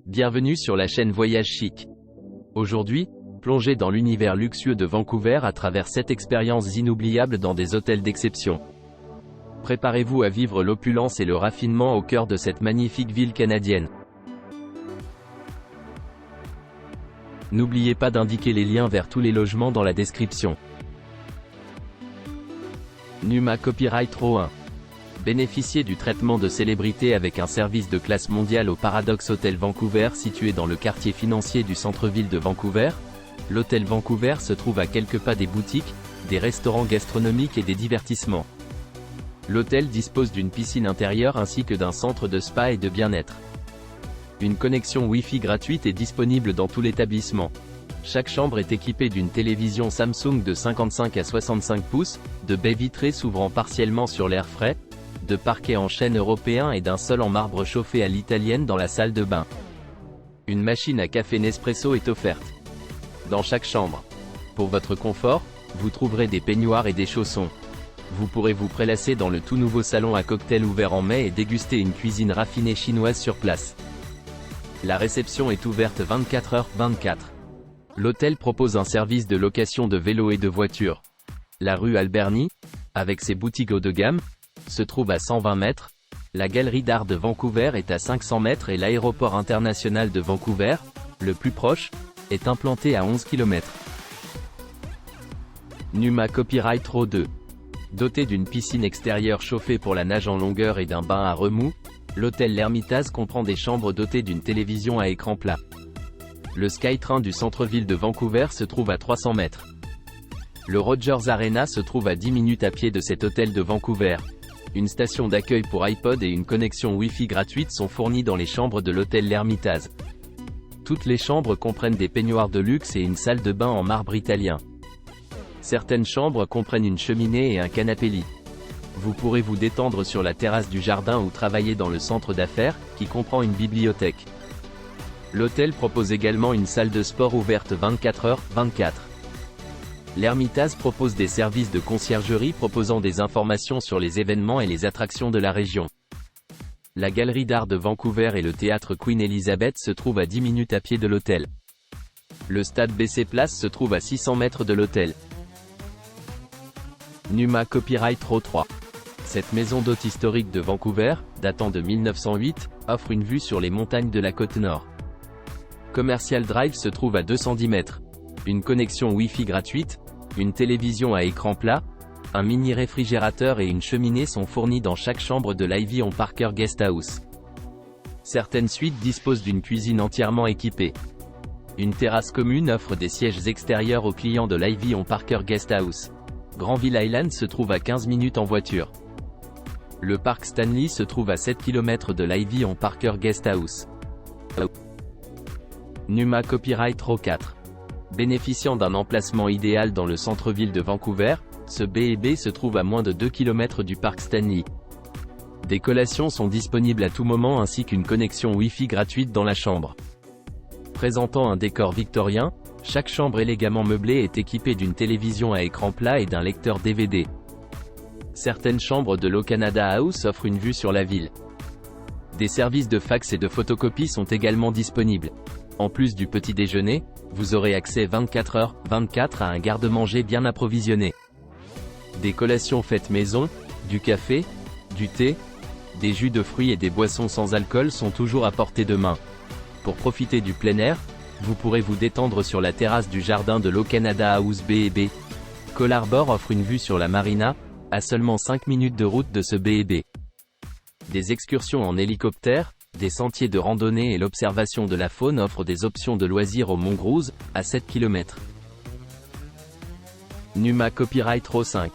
Bienvenue sur la chaîne Voyage Chic. Aujourd'hui, plongez dans l'univers luxueux de Vancouver à travers 7 expériences inoubliables dans des hôtels d'exception. Préparez-vous à vivre l'opulence et le raffinement au cœur de cette magnifique ville canadienne. N'oubliez pas d'indiquer les liens vers tous les logements dans la description. Numa Copyright Row 1. Bénéficiez du traitement de célébrité avec un service de classe mondiale au Paradox Hotel Vancouver situé dans le quartier financier du centre-ville de Vancouver. L'hôtel Vancouver se trouve à quelques pas des boutiques, des restaurants gastronomiques et des divertissements. L'hôtel dispose d'une piscine intérieure ainsi que d'un centre de spa et de bien-être. Une connexion Wi-Fi gratuite est disponible dans tout l'établissement. Chaque chambre est équipée d'une télévision Samsung de 55 à 65 pouces, de baies vitrées s'ouvrant partiellement sur l'air frais, de parquet en chêne européen et d'un sol en marbre chauffé à l'italienne dans la salle de bain. Une machine à café Nespresso est offerte dans chaque chambre. Pour votre confort, vous trouverez des peignoirs et des chaussons. Vous pourrez vous prélasser dans le tout nouveau salon à cocktail ouvert en mai et déguster une cuisine raffinée chinoise sur place. La réception est ouverte 24h/24. L'hôtel propose un service de location de vélos et de voitures. La rue Alberni, avec ses boutiques haut de gamme, se trouve à 120 mètres, la galerie d'art de Vancouver est à 500 mètres et l'aéroport international de Vancouver, le plus proche, est implanté à 11 km. Numa Copyright Row 2. Doté d'une piscine extérieure chauffée pour la nage en longueur et d'un bain à remous, l'hôtel L'Hermitage comprend des chambres dotées d'une télévision à écran plat. Le SkyTrain du centre-ville de Vancouver se trouve à 300 mètres. Le Rogers Arena se trouve à 10 minutes à pied de cet hôtel de Vancouver. Une station d'accueil pour iPod et une connexion Wi-Fi gratuite sont fournies dans les chambres de l'hôtel L'Hermitage. Toutes les chambres comprennent des peignoirs de luxe et une salle de bain en marbre italien. Certaines chambres comprennent une cheminée et un canapé-lit. Vous pourrez vous détendre sur la terrasse du jardin ou travailler dans le centre d'affaires, qui comprend une bibliothèque. L'hôtel propose également une salle de sport ouverte 24h/24. L'Hermitage propose des services de conciergerie proposant des informations sur les événements et les attractions de la région. La galerie d'art de Vancouver et le théâtre Queen Elizabeth se trouvent à 10 minutes à pied de l'hôtel. Le stade BC Place se trouve à 600 mètres de l'hôtel. Numa Copyright Row 3. Cette maison d'hôte historique de Vancouver, datant de 1908, offre une vue sur les montagnes de la côte nord. Commercial Drive se trouve à 210 mètres. Une connexion Wi-Fi gratuite, une télévision à écran plat, un mini réfrigérateur et une cheminée sont fournis dans chaque chambre de l'Ivy on Parker Guesthouse. Certaines suites disposent d'une cuisine entièrement équipée. Une terrasse commune offre des sièges extérieurs aux clients de l'Ivy on Parker Guesthouse. Granville Island se trouve à 15 minutes en voiture. Le parc Stanley se trouve à 7 km de l'Ivy on Parker Guesthouse. Numa Copyright Row 4. Bénéficiant d'un emplacement idéal dans le centre-ville de Vancouver, ce B&B se trouve à moins de 2 km du parc Stanley. Des collations sont disponibles à tout moment ainsi qu'une connexion Wi-Fi gratuite dans la chambre. Présentant un décor victorien, chaque chambre élégamment meublée est équipée d'une télévision à écran plat et d'un lecteur DVD. Certaines chambres de l'O-Canada House offrent une vue sur la ville. Des services de fax et de photocopie sont également disponibles. En plus du petit déjeuner, vous aurez accès 24h/24 à un garde-manger bien approvisionné. Des collations faites maison, du café, du thé, des jus de fruits et des boissons sans alcool sont toujours à portée de main. Pour profiter du plein air, vous pourrez vous détendre sur la terrasse du jardin de l'O-Canada House B&B. Cole Harbour offre une vue sur la marina, à seulement 5 minutes de route de ce B&B. Des excursions en hélicoptère, des sentiers de randonnée et l'observation de la faune offrent des options de loisirs au Mont Grouse, à 7 km. Numa Copyright Row 5.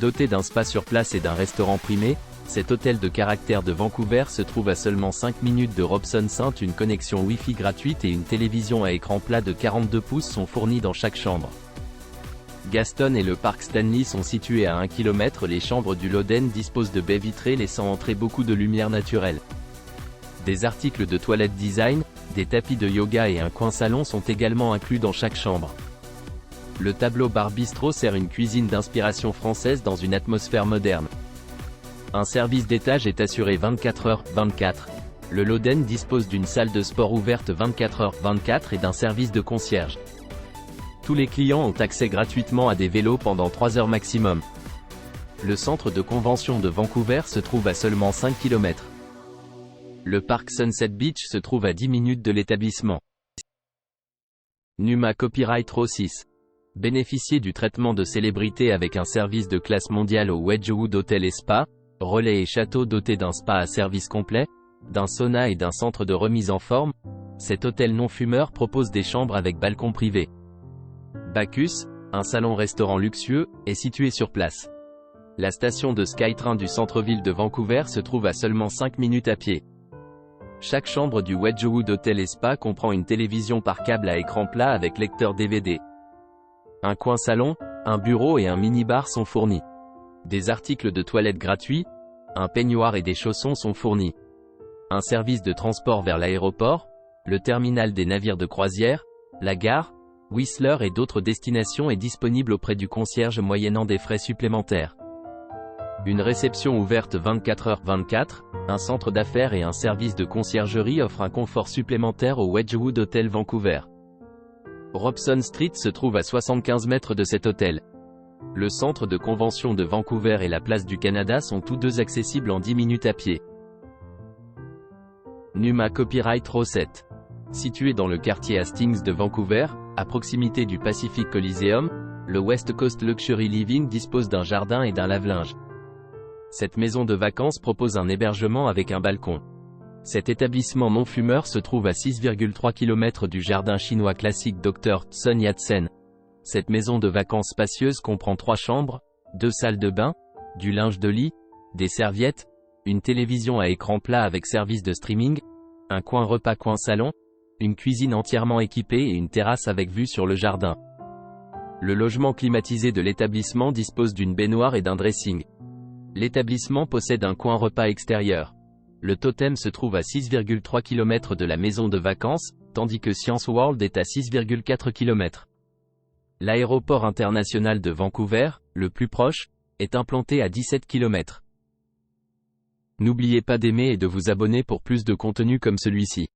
Doté d'un spa sur place et d'un restaurant primé, cet hôtel de caractère de Vancouver se trouve à seulement 5 minutes de Robson St. Une connexion Wi-Fi gratuite et une télévision à écran plat de 42 pouces sont fournis dans chaque chambre. Gaston et le parc Stanley sont situés à 1 km. Les chambres du Loden disposent de baies vitrées laissant entrer beaucoup de lumière naturelle. Des articles de toilette design, des tapis de yoga et un coin salon sont également inclus dans chaque chambre. Le tableau bar bistrot sert une cuisine d'inspiration française dans une atmosphère moderne. Un service d'étage est assuré 24h/24. Le Loden dispose d'une salle de sport ouverte 24h/24 et d'un service de concierge. Tous les clients ont accès gratuitement à des vélos pendant 3 heures maximum. Le centre de convention de Vancouver se trouve à seulement 5 km. Le parc Sunset Beach se trouve à 10 minutes de l'établissement. Numa Copyright Row 6. Bénéficiez du traitement de célébrité avec un service de classe mondiale au Wedgwood Hotel et Spa, relais et château doté d'un spa à service complet, d'un sauna et d'un centre de remise en forme. Cet hôtel non-fumeur propose des chambres avec balcon privé. Bacchus, un salon-restaurant luxueux, est situé sur place. La station de SkyTrain du centre-ville de Vancouver se trouve à seulement 5 minutes à pied. Chaque chambre du Wedgwood Hotel et Spa comprend une télévision par câble à écran plat avec lecteur DVD. Un coin salon, un bureau et un mini-bar sont fournis. Des articles de toilette gratuits, un peignoir et des chaussons sont fournis. Un service de transport vers l'aéroport, le terminal des navires de croisière, la gare, Whistler et d'autres destinations est disponible auprès du concierge moyennant des frais supplémentaires. Une réception ouverte 24h/24, un centre d'affaires et un service de conciergerie offrent un confort supplémentaire au Wedgwood Hotel Vancouver. Robson Street se trouve à 75 mètres de cet hôtel. Le centre de convention de Vancouver et la place du Canada sont tous deux accessibles en 10 minutes à pied. Numa Copyright Row 7. Situé dans le quartier Hastings de Vancouver, à proximité du Pacific Coliseum, le West Coast Luxury Living dispose d'un jardin et d'un lave-linge. Cette maison de vacances propose un hébergement avec un balcon. Cet établissement non-fumeur se trouve à 6,3 km du jardin chinois classique Dr. Sun Yat-sen. Cette maison de vacances spacieuse comprend 3 chambres, 2 salles de bain, du linge de lit, des serviettes, une télévision à écran plat avec service de streaming, un coin repas coin salon, une cuisine entièrement équipée et une terrasse avec vue sur le jardin. Le logement climatisé de l'établissement dispose d'une baignoire et d'un dressing. L'établissement possède un coin repas extérieur. Le totem se trouve à 6,3 km de la maison de vacances, tandis que Science World est à 6,4 km. L'aéroport international de Vancouver, le plus proche, est implanté à 17 km. N'oubliez pas d'aimer et de vous abonner pour plus de contenu comme celui-ci.